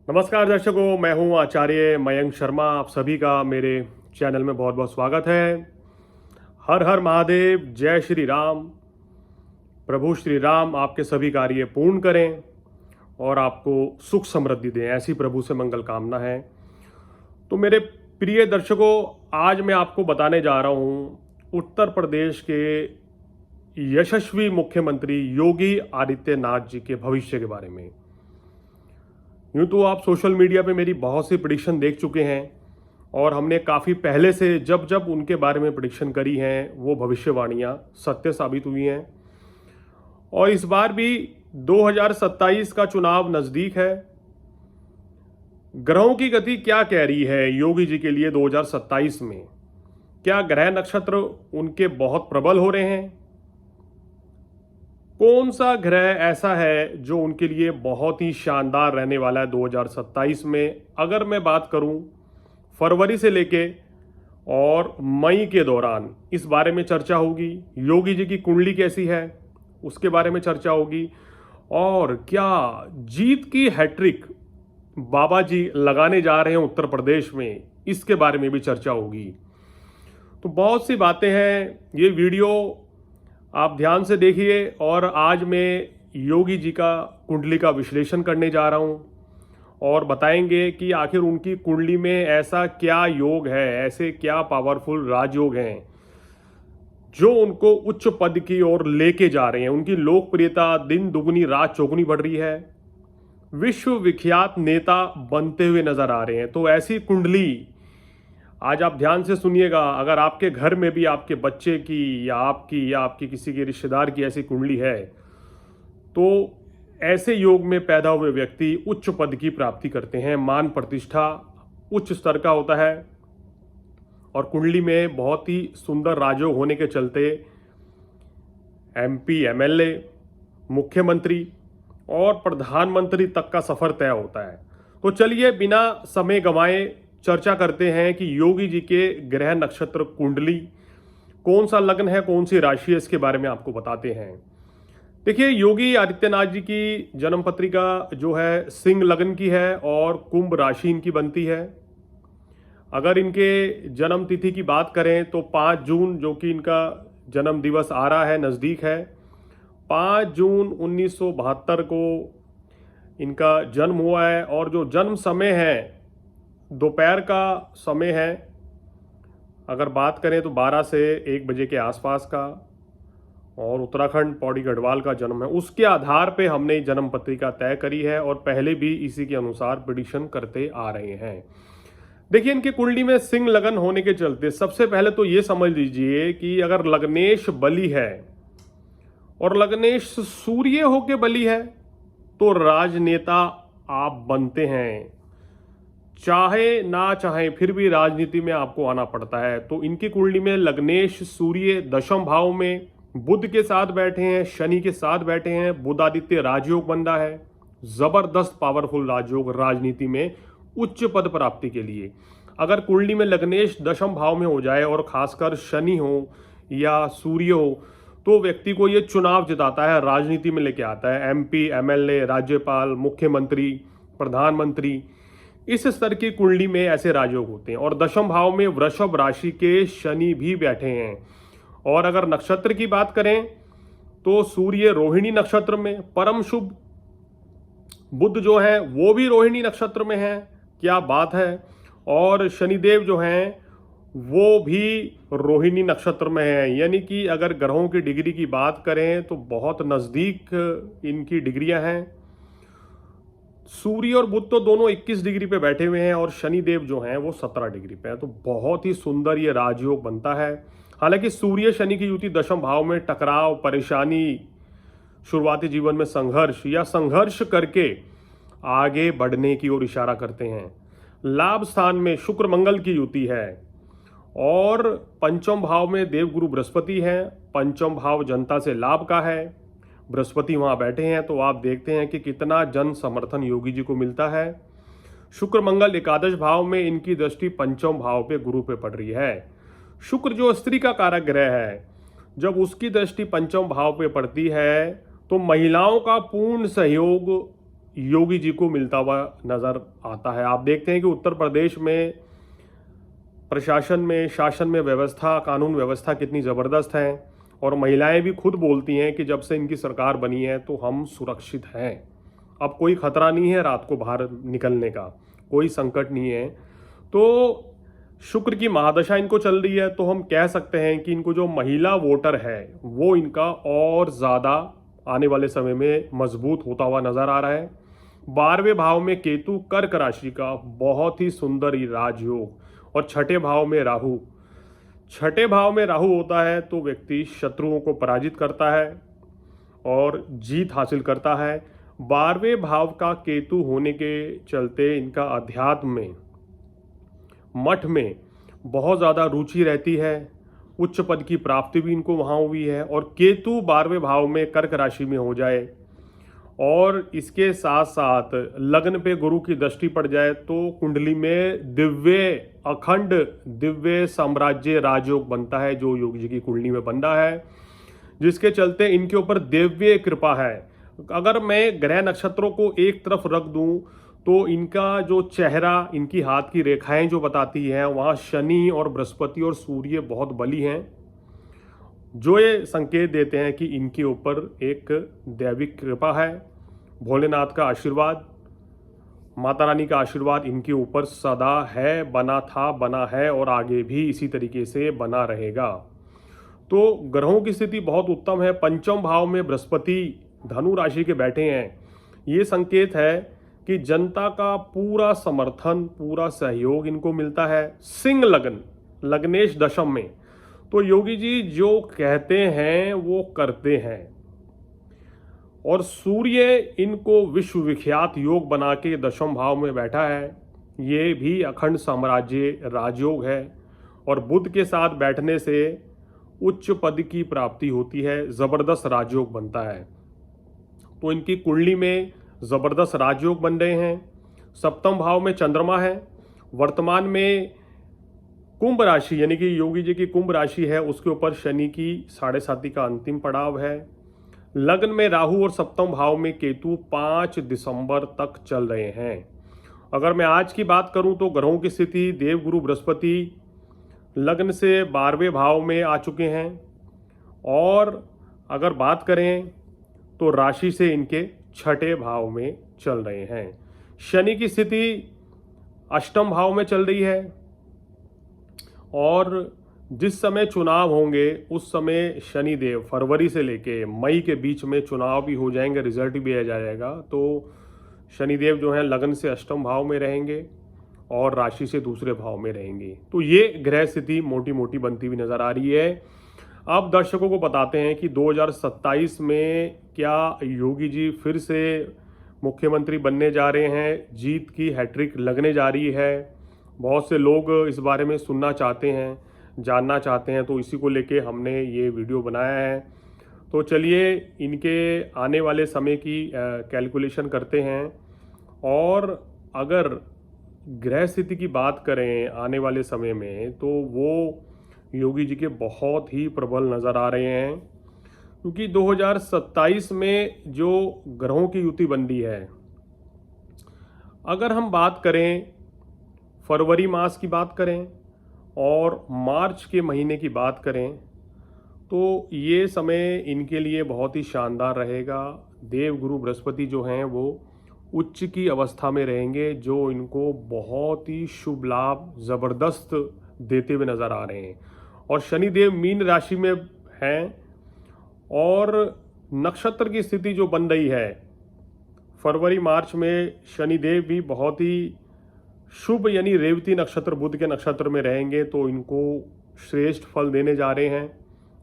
नमस्कार दर्शकों, मैं हूं आचार्य मयंक शर्मा। आप सभी का मेरे चैनल में बहुत बहुत स्वागत है। हर हर महादेव, जय श्री राम। प्रभु श्री राम आपके सभी कार्य पूर्ण करें और आपको सुख समृद्धि दें, ऐसी प्रभु से मंगल कामना है। तो मेरे प्रिय दर्शकों, आज मैं आपको बताने जा रहा हूं उत्तर प्रदेश के यशस्वी मुख्यमंत्री योगी आदित्यनाथ जी के भविष्य के बारे में। यूँ तो आप सोशल मीडिया पे मेरी बहुत सी प्रेडिक्शन देख चुके हैं और हमने काफ़ी पहले से जब जब उनके बारे में प्रेडिक्शन करी हैं वो भविष्यवाणियाँ सत्य साबित हुई हैं। और इस बार भी 2027 का चुनाव नज़दीक है। ग्रहों की गति क्या कह रही है योगी जी के लिए 2027 में? क्या ग्रह नक्षत्र उनके बहुत प्रबल हो रहे हैं? कौन सा ग्रह ऐसा है जो उनके लिए बहुत ही शानदार रहने वाला है 2027 में? अगर मैं बात करूं फरवरी से लेके और मई के दौरान, इस बारे में चर्चा होगी। योगी जी की कुंडली कैसी है उसके बारे में चर्चा होगी। और क्या जीत की हैट्रिक बाबा जी लगाने जा रहे हैं उत्तर प्रदेश में, इसके बारे में भी चर्चा होगी। तो बहुत सी बातें हैं। ये वीडियो आप ध्यान से देखिए। और आज मैं योगी जी का कुंडली का विश्लेषण करने जा रहा हूं और बताएंगे कि आखिर उनकी कुंडली में ऐसा क्या योग है, ऐसे क्या पावरफुल राजयोग हैं जो उनको उच्च पद की ओर लेके जा रहे हैं। उनकी लोकप्रियता दिन दुगनी रात चौगुनी बढ़ रही है, विश्व विख्यात नेता बनते हुए नजर आ रहे हैं। तो ऐसी कुंडली आज आप ध्यान से सुनिएगा। अगर आपके घर में भी आपके बच्चे की या आपकी किसी के रिश्तेदार की ऐसी कुंडली है तो ऐसे योग में पैदा हुए व्यक्ति उच्च पद की प्राप्ति करते हैं, मान प्रतिष्ठा उच्च स्तर का होता है। और कुंडली में बहुत ही सुंदर राजयोग होने के चलते एमपी, एमएलए, मुख्यमंत्री और प्रधानमंत्री तक का सफर तय होता है। तो चलिए बिना समय गंवाए चर्चा करते हैं कि योगी जी के ग्रह नक्षत्र कुंडली कौन सा लग्न है, कौन सी राशि है, इसके बारे में आपको बताते हैं। देखिए, योगी आदित्यनाथ जी की जन्म पत्रिका जो है सिंह लग्न की है और कुंभ राशि इनकी बनती है। अगर इनके जन्म तिथि की बात करें तो 5 जून, जो कि इनका जन्म दिवस आ रहा है, नज़दीक है। 5 जून 1972 को इनका जन्म हुआ है। और जो जन्म समय है दोपहर का समय है। अगर बात करें तो 12 से 1 बजे के आसपास का। और उत्तराखंड पौड़ी गढ़वाल का जन्म है। उसके आधार पे हमने जन्म पत्रिका तय करी है और पहले भी इसी के अनुसार प्रेडिक्शन करते आ रहे हैं। देखिए, इनकी कुंडली में सिंह लगन होने के चलते सबसे पहले तो ये समझ लीजिए कि अगर लग्नेश बली है और लग्नेश सूर्य होके बली है तो राजनेता आप बनते हैं, चाहे ना चाहे फिर भी राजनीति में आपको आना पड़ता है। तो इनकी कुंडली में लग्नेश सूर्य दशम भाव में बुध के साथ बैठे हैं, शनि के साथ बैठे हैं। बुध आदित्य राजयोग बन रहा है, जबरदस्त पावरफुल राजयोग राजनीति में उच्च पद प्राप्ति के लिए। अगर कुंडली में लग्नेश दशम भाव में हो जाए और खासकर शनि हो या सूर्य हो तो व्यक्ति को ये चुनाव जिताता है, राजनीति में लेके आता है। एमपी, एमएलए, राज्यपाल, मुख्यमंत्री, प्रधानमंत्री, इस स्तर की कुंडली में ऐसे राजयोग होते हैं। और दशम भाव में वृषभ राशि के शनि भी बैठे हैं। और अगर नक्षत्र की बात करें तो सूर्य रोहिणी नक्षत्र में परम शुभ, बुध जो है वो भी रोहिणी नक्षत्र में है, क्या बात है। और शनिदेव जो हैं वो भी रोहिणी नक्षत्र में है। यानी कि अगर ग्रहों की डिग्री की बात करें तो बहुत नज़दीक इनकी डिग्रियां हैं। सूर्य और बुध तो दोनों 21 डिग्री पे बैठे हुए हैं और शनिदेव जो हैं वो 17 डिग्री पे है। तो बहुत ही सुंदर ये राजयोग बनता है। हालांकि सूर्य शनि की युति दशम भाव में टकराव, परेशानी, शुरुआती जीवन में संघर्ष या संघर्ष करके आगे बढ़ने की ओर इशारा करते हैं। लाभ स्थान में शुक्र मंगल की युति है और पंचम भाव में देवगुरु बृहस्पति है। पंचम भाव जनता से लाभ का है, बृहस्पति वहां बैठे हैं। तो आप देखते हैं कि कितना जन समर्थन योगी जी को मिलता है। शुक्र मंगल एकादश भाव में, इनकी दृष्टि पंचम भाव पे गुरु पे पड़ रही है। शुक्र जो स्त्री का कारक ग्रह है, जब उसकी दृष्टि पंचम भाव पे पड़ती है तो महिलाओं का पूर्ण सहयोग योगी जी को मिलता हुआ नजर आता है। आप देखते हैं कि उत्तर प्रदेश में प्रशासन में, शासन में व्यवस्था, कानून व्यवस्था कितनी ज़बरदस्त है, और महिलाएं भी खुद बोलती हैं कि जब से इनकी सरकार बनी है तो हम सुरक्षित हैं। अब कोई खतरा नहीं है रात को बाहर निकलने का, कोई संकट नहीं है। तो शुक्र की महादशा इनको चल रही है, तो हम कह सकते हैं कि इनको जो महिला वोटर है वो इनका और ज़्यादा आने वाले समय में मजबूत होता हुआ नजर आ रहा है। 12वें भाव में केतु कर्क राशि का बहुत ही सुंदर राजयोग, और छठे भाव में राहु। छठे भाव में राहु होता है तो व्यक्ति शत्रुओं को पराजित करता है और जीत हासिल करता है। 12वें भाव का केतु होने के चलते इनका अध्यात्म में, मठ में बहुत ज़्यादा रुचि रहती है। उच्च पद की प्राप्ति भी इनको वहाँ हुई है। और केतु 12वें भाव में कर्क राशि में हो जाए और इसके साथ साथ लग्न पे गुरु की दृष्टि पड़ जाए तो कुंडली में दिव्य, अखंड दिव्य साम्राज्य राजयोग बनता है, जो योगी जी की कुंडली में बन रहा है, जिसके चलते इनके ऊपर दिव्य कृपा है। अगर मैं ग्रह नक्षत्रों को एक तरफ रख दूं तो इनका जो चेहरा, इनकी हाथ की रेखाएं जो बताती हैं, वहाँ शनि और बृहस्पति और सूर्य बहुत बली हैं, जो ये संकेत देते हैं कि इनके ऊपर एक दैविक कृपा है। भोलेनाथ का आशीर्वाद, माता रानी का आशीर्वाद इनके ऊपर सदा है, बना था, बना है और आगे भी इसी तरीके से बना रहेगा। तो ग्रहों की स्थिति बहुत उत्तम है। पंचम भाव में बृहस्पति धनु राशि के बैठे हैं। ये संकेत है कि जनता का पूरा समर्थन, पूरा सहयोग इनको मिलता है। सिंह लग्न, लग्नेश दशम में, तो योगी जी जो कहते हैं वो करते हैं। और सूर्य इनको विश्व विख्यात योग बना के दशम भाव में बैठा है। ये भी अखंड साम्राज्य राजयोग है। और बुध के साथ बैठने से उच्च पद की प्राप्ति होती है, ज़बरदस्त राजयोग बनता है। तो इनकी कुंडली में ज़बरदस्त राजयोग बन रहे हैं। सप्तम भाव में चंद्रमा है। वर्तमान में कुंभ राशि, यानी कि योगी जी की कुंभ राशि है, उसके ऊपर शनि की 7.5 का अंतिम पड़ाव है। लग्न में राहु और सप्तम भाव में केतु 5 दिसंबर तक चल रहे हैं। अगर मैं आज की बात करूं तो ग्रहों की स्थिति, देवगुरु बृहस्पति लग्न से 12वें भाव में आ चुके हैं। और अगर बात करें तो राशि से इनके छठे भाव में चल रहे हैं। शनि की स्थिति अष्टम भाव में चल रही है। और जिस समय चुनाव होंगे उस समय शनिदेव फरवरी से लेके मई के बीच में चुनाव भी हो जाएंगे, रिजल्ट भी आ जाएगा। तो शनिदेव जो है लग्न से अष्टम भाव में रहेंगे और राशि से दूसरे भाव में रहेंगे। तो ये ग्रह स्थिति मोटी मोटी बनती हुई नजर आ रही है। अब दर्शकों को बताते हैं कि 2027 में क्या योगी जी फिर से मुख्यमंत्री बनने जा रहे हैं, जीत की हैट्रिक लगने जा रही है। बहुत से लोग इस बारे में सुनना चाहते हैं, जानना चाहते हैं, तो इसी को लेके हमने ये वीडियो बनाया है। तो चलिए इनके आने वाले समय की कैलकुलेशन करते हैं। और अगर ग्रह स्थिति की बात करें आने वाले समय में, तो वो योगी जी के बहुत ही प्रबल नज़र आ रहे हैं। क्योंकि 2027 में जो ग्रहों की युति बन रही है, अगर हम बात करें फरवरी मास की बात करें और मार्च के महीने की बात करें, तो ये समय इनके लिए बहुत ही शानदार रहेगा। देवगुरु बृहस्पति जो हैं वो उच्च की अवस्था में रहेंगे, जो इनको बहुत ही शुभ लाभ ज़बरदस्त देते हुए नज़र आ रहे हैं। और शनिदेव मीन राशि में हैं और नक्षत्र की स्थिति जो बन रही है फरवरी मार्च में, शनिदेव भी बहुत ही शुभ, यानी रेवती नक्षत्र बुध के नक्षत्र में रहेंगे, तो इनको श्रेष्ठ फल देने जा रहे हैं।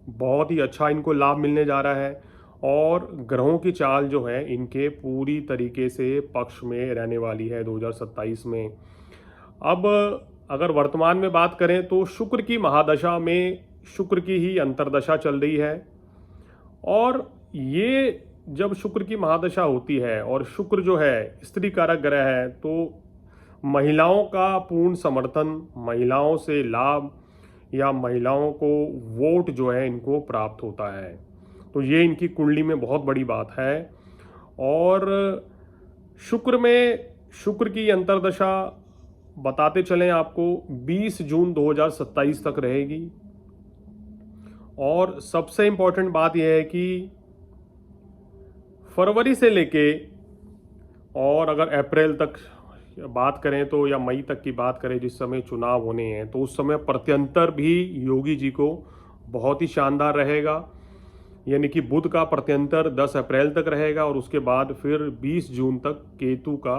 बहुत ही अच्छा इनको लाभ मिलने जा रहा है। और ग्रहों की चाल जो है इनके पूरी तरीके से पक्ष में रहने वाली है 2027 में। अब अगर वर्तमान में बात करें तो शुक्र की महादशा में शुक्र की ही अंतर्दशा चल रही है। और ये जब शुक्र की महादशा होती है और शुक्र जो है स्त्री कारक ग्रह है, तो महिलाओं का पूर्ण समर्थन, महिलाओं से लाभ या महिलाओं को वोट जो है इनको प्राप्त होता है। तो ये इनकी कुंडली में बहुत बड़ी बात है। और शुक्र की अंतर्दशा बताते चलें आपको 20 जून 2027 तक रहेगी। और सबसे इम्पोर्टेंट बात यह है कि फरवरी से लेके और अगर अप्रैल तक बात करें तो या मई तक की बात करें, जिस समय चुनाव होने हैं, तो उस समय प्रत्यंतर भी योगी जी को बहुत ही शानदार रहेगा। यानी कि बुध का प्रत्यंतर 10 अप्रैल तक रहेगा और उसके बाद फिर 20 जून तक केतु का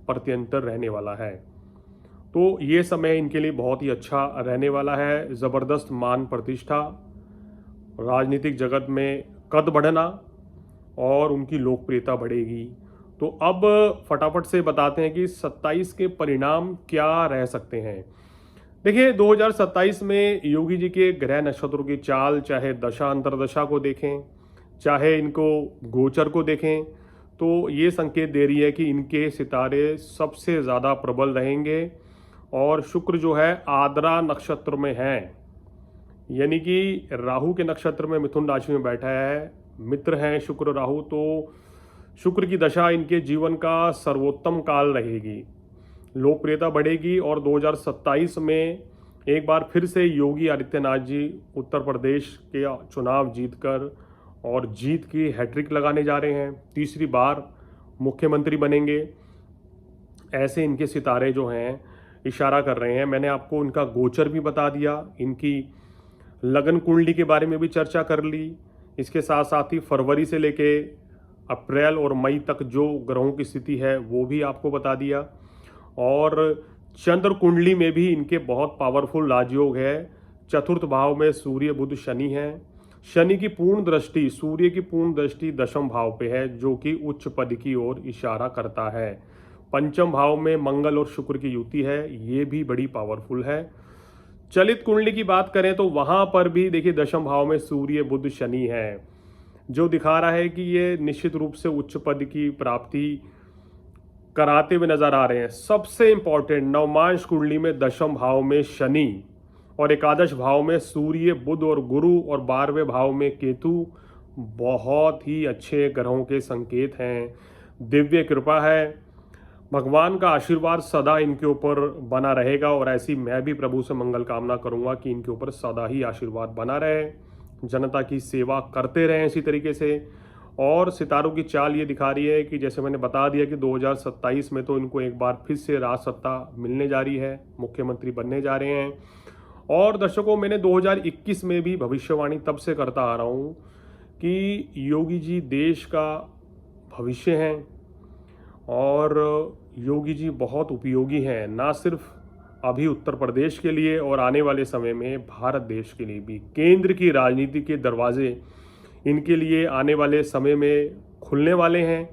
प्रत्यंतर रहने वाला है। तो ये समय इनके लिए बहुत ही अच्छा रहने वाला है। ज़बरदस्त मान प्रतिष्ठा, राजनीतिक जगत में कद बढ़ना और उनकी लोकप्रियता बढ़ेगी। तो अब फटाफट से बताते हैं कि 27 के परिणाम क्या रह सकते हैं। देखिए, 2027 में योगी जी के ग्रह नक्षत्रों की चाल, चाहे दशा अंतर्दशा को देखें, चाहे इनको गोचर को देखें, तो ये संकेत दे रही है कि इनके सितारे सबसे ज़्यादा प्रबल रहेंगे। और शुक्र जो है आद्रा नक्षत्र में है, यानी कि राहु के नक्षत्र में मिथुन राशि में बैठा है, मित्र हैं शुक्र राहु। तो शुक्र की दशा इनके जीवन का सर्वोत्तम काल रहेगी, लोकप्रियता बढ़ेगी। और 2027 में एक बार फिर से योगी आदित्यनाथ जी उत्तर प्रदेश के चुनाव जीतकर और जीत की हैट्रिक लगाने जा रहे हैं, तीसरी बार मुख्यमंत्री बनेंगे, ऐसे इनके सितारे जो हैं इशारा कर रहे हैं। मैंने आपको इनका गोचर भी बता दिया, इनकी लगन कुंडली के बारे में भी चर्चा कर ली। इसके साथ साथ ही फरवरी से लेके अप्रैल और मई तक जो ग्रहों की स्थिति है वो भी आपको बता दिया। और चंद्र कुंडली में भी इनके बहुत पावरफुल राजयोग है। चतुर्थ भाव में सूर्य बुध शनि है। शनि की पूर्ण दृष्टि, सूर्य की पूर्ण दृष्टि दशम भाव पे है, जो कि उच्च पद की ओर इशारा करता है। पंचम भाव में मंगल और शुक्र की युति है, ये भी बड़ी पावरफुल है। चलित कुंडली की बात करें तो वहां पर भी देखिए दशम भाव में सूर्य बुध शनि है, जो दिखा रहा है कि ये निश्चित रूप से उच्च पद की प्राप्ति कराते हुए नजर आ रहे हैं। सबसे इंपॉर्टेंट, नवमांश कुंडली में दशम भाव में शनि और एकादश भाव में सूर्य बुध और गुरु और 12वें भाव में केतु बहुत ही अच्छे ग्रहों के संकेत हैं। दिव्य कृपा है, भगवान का आशीर्वाद सदा इनके ऊपर बना रहेगा। और ऐसी मैं भी प्रभु से मंगल कामना करूंगा कि इनके ऊपर सदा ही आशीर्वाद बना रहे, जनता की सेवा करते रहें इसी तरीके से। और सितारों की चाल ये दिखा रही है कि जैसे मैंने बता दिया कि 2027 में तो इनको एक बार फिर से राज सत्ता मिलने जा रही है, मुख्यमंत्री बनने जा रहे हैं। और दर्शकों, मैंने 2021 में भी भविष्यवाणी तब से करता आ रहा हूँ कि योगी जी देश का भविष्य हैं और योगी जी बहुत उपयोगी हैं, ना सिर्फ अभी उत्तर प्रदेश के लिए और आने वाले समय में भारत देश के लिए भी। केंद्र की राजनीति के दरवाजे इनके लिए आने वाले समय में खुलने वाले हैं,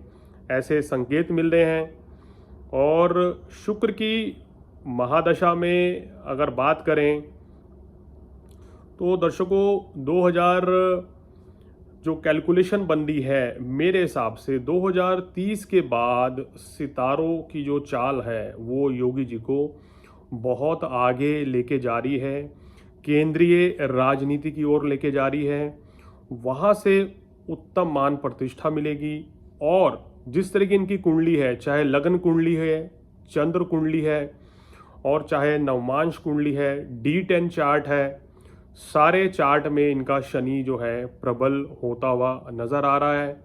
ऐसे संकेत मिल रहे हैं। और शुक्र की महादशा में अगर बात करें तो दर्शकों 2000 जो कैलकुलेशन बंदी है, मेरे हिसाब से 2030 के बाद सितारों की जो चाल है वो योगी जी को बहुत आगे लेके जा रही है, केंद्रीय राजनीति की ओर लेके जा रही है। वहाँ से उत्तम मान प्रतिष्ठा मिलेगी। और जिस तरह की इनकी कुंडली है, चाहे लगन कुंडली है, चंद्र कुंडली है और चाहे नवमांश कुंडली है, D10 चार्ट है, सारे चार्ट में इनका शनि जो है प्रबल होता हुआ नजर आ रहा है।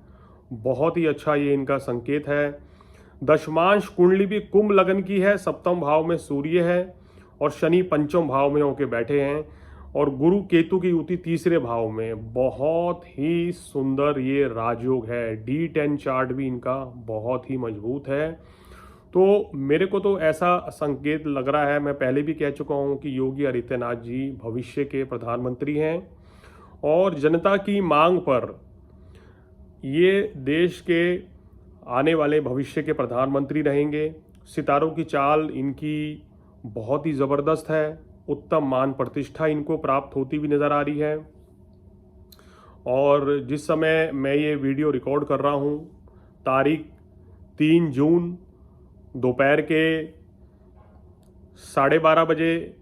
बहुत ही अच्छा ये इनका संकेत है। दशमांश कुंडली भी कुंभ लगन की है, सप्तम भाव में सूर्य है और शनि पंचम भाव में होके बैठे हैं और गुरु केतु की युति तीसरे भाव में। बहुत ही सुंदर ये राजयोग है। D10 चार्ट भी इनका बहुत ही मजबूत है। तो मेरे को तो ऐसा संकेत लग रहा है, मैं पहले भी कह चुका हूँ कि योगी आदित्यनाथ जी भविष्य के प्रधानमंत्री हैं और जनता की मांग पर ये देश के आने वाले भविष्य के प्रधानमंत्री रहेंगे। सितारों की चाल इनकी बहुत ही ज़बरदस्त है, उत्तम मान प्रतिष्ठा इनको प्राप्त होती हुई नज़र आ रही है। और जिस समय मैं ये वीडियो रिकॉर्ड कर रहा हूँ, तारीख 3 जून दोपहर के 12:30 बजे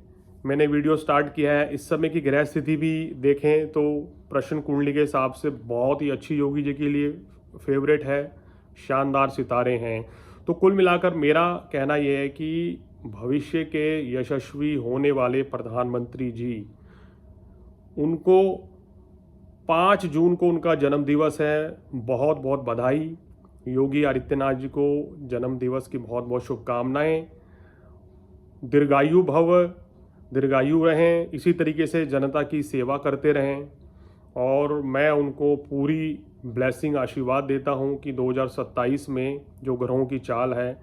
मैंने वीडियो स्टार्ट किया है। इस समय की ग्रह स्थिति भी देखें तो प्रश्न कुंडली के हिसाब से बहुत ही अच्छी योगी जी के लिए फेवरेट है, शानदार सितारे हैं। तो कुल मिलाकर मेरा कहना यह है कि भविष्य के यशस्वी होने वाले प्रधानमंत्री जी, उनको 5 जून को उनका जन्म दिवस है। बहुत बहुत बधाई। योगी आदित्यनाथ जी को जन्म दिवस की बहुत बहुत शुभकामनाएं। दीर्घायु भव, दीर्घायु रहें, इसी तरीके से जनता की सेवा करते रहें और मैं उनको पूरी ब्लेसिंग आशीर्वाद देता हूं कि 2027 में जो ग्रहों की चाल है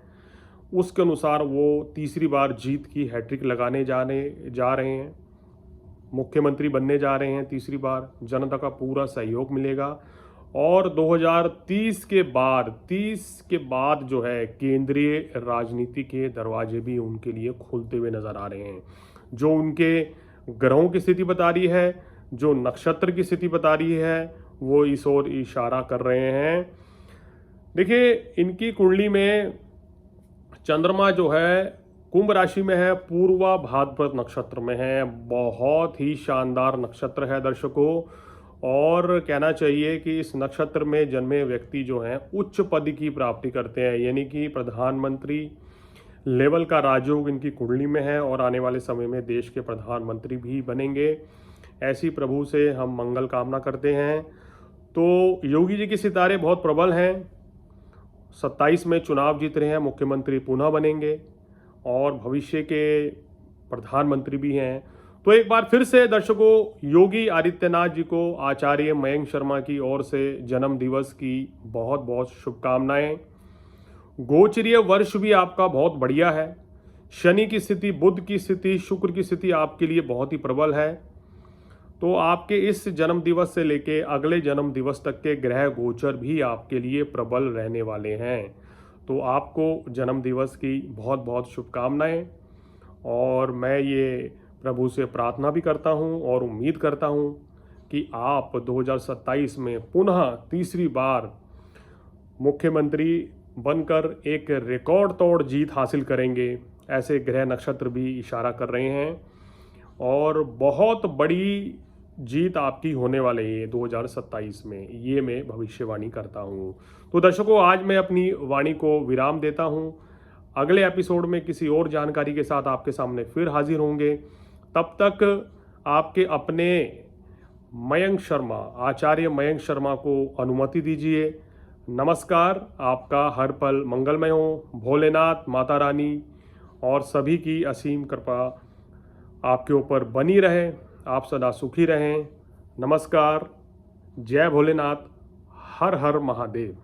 उसके अनुसार वो तीसरी बार जीत की हैट्रिक लगाने जा रहे हैं, मुख्यमंत्री बनने जा रहे हैं तीसरी बार। जनता का पूरा सहयोग मिलेगा और 2030 के बाद जो है केंद्रीय राजनीति के दरवाजे भी उनके लिए खुलते हुए नजर आ रहे हैं। जो उनके ग्रहों की स्थिति बता रही है, जो नक्षत्र की स्थिति बता रही है, वो इस ओर इशारा कर रहे हैं। देखिए, इनकी कुंडली में चंद्रमा जो है कुंभ राशि में है, पूर्वा भाद्रपद नक्षत्र में है। बहुत ही शानदार नक्षत्र है दर्शकों, और कहना चाहिए कि इस नक्षत्र में जन्मे व्यक्ति जो हैं उच्च पद की प्राप्ति करते हैं, यानी कि प्रधानमंत्री लेवल का राजयोग इनकी कुंडली में है और आने वाले समय में देश के प्रधानमंत्री भी बनेंगे। ऐसी प्रभु से हम मंगल कामना करते हैं। तो योगी जी के सितारे बहुत प्रबल हैं। 27 में चुनाव जीत रहे हैं, मुख्यमंत्री पुनः बनेंगे और भविष्य के प्रधानमंत्री भी हैं। तो एक बार फिर से दर्शकों, योगी आदित्यनाथ जी को आचार्य मयंक शर्मा की ओर से जन्म दिवस की बहुत बहुत शुभकामनाएं। गोचरीय वर्ष भी आपका बहुत बढ़िया है। शनि की स्थिति, बुध की स्थिति, शुक्र की स्थिति आपके लिए बहुत ही प्रबल है। तो आपके इस जन्म दिवस से लेके अगले जन्म दिवस तक के ग्रह गोचर भी आपके लिए प्रबल रहने वाले हैं। तो आपको जन्म दिवस की बहुत बहुत शुभकामनाएं और मैं ये प्रभु से प्रार्थना भी करता हूं और उम्मीद करता हूं कि आप 2027 में पुनः तीसरी बार मुख्यमंत्री बनकर एक रिकॉर्ड तोड़ जीत हासिल करेंगे। ऐसे ग्रह नक्षत्र भी इशारा कर रहे हैं और बहुत बड़ी जीत आपकी होने वाली है 2027 में, ये मैं भविष्यवाणी करता हूँ। तो दर्शकों, आज मैं अपनी वाणी को विराम देता हूँ। अगले एपिसोड में किसी और जानकारी के साथ आपके सामने फिर हाजिर होंगे। तब तक आपके अपने मयंक शर्मा, आचार्य मयंक शर्मा को अनुमति दीजिए। नमस्कार। आपका हर पल मंगलमय हो। भोलेनाथ, माता रानी और सभी की असीम कृपा आपके ऊपर बनी रहे। आप सदा सुखी रहें। नमस्कार। जय भोलेनाथ। हर हर महादेव।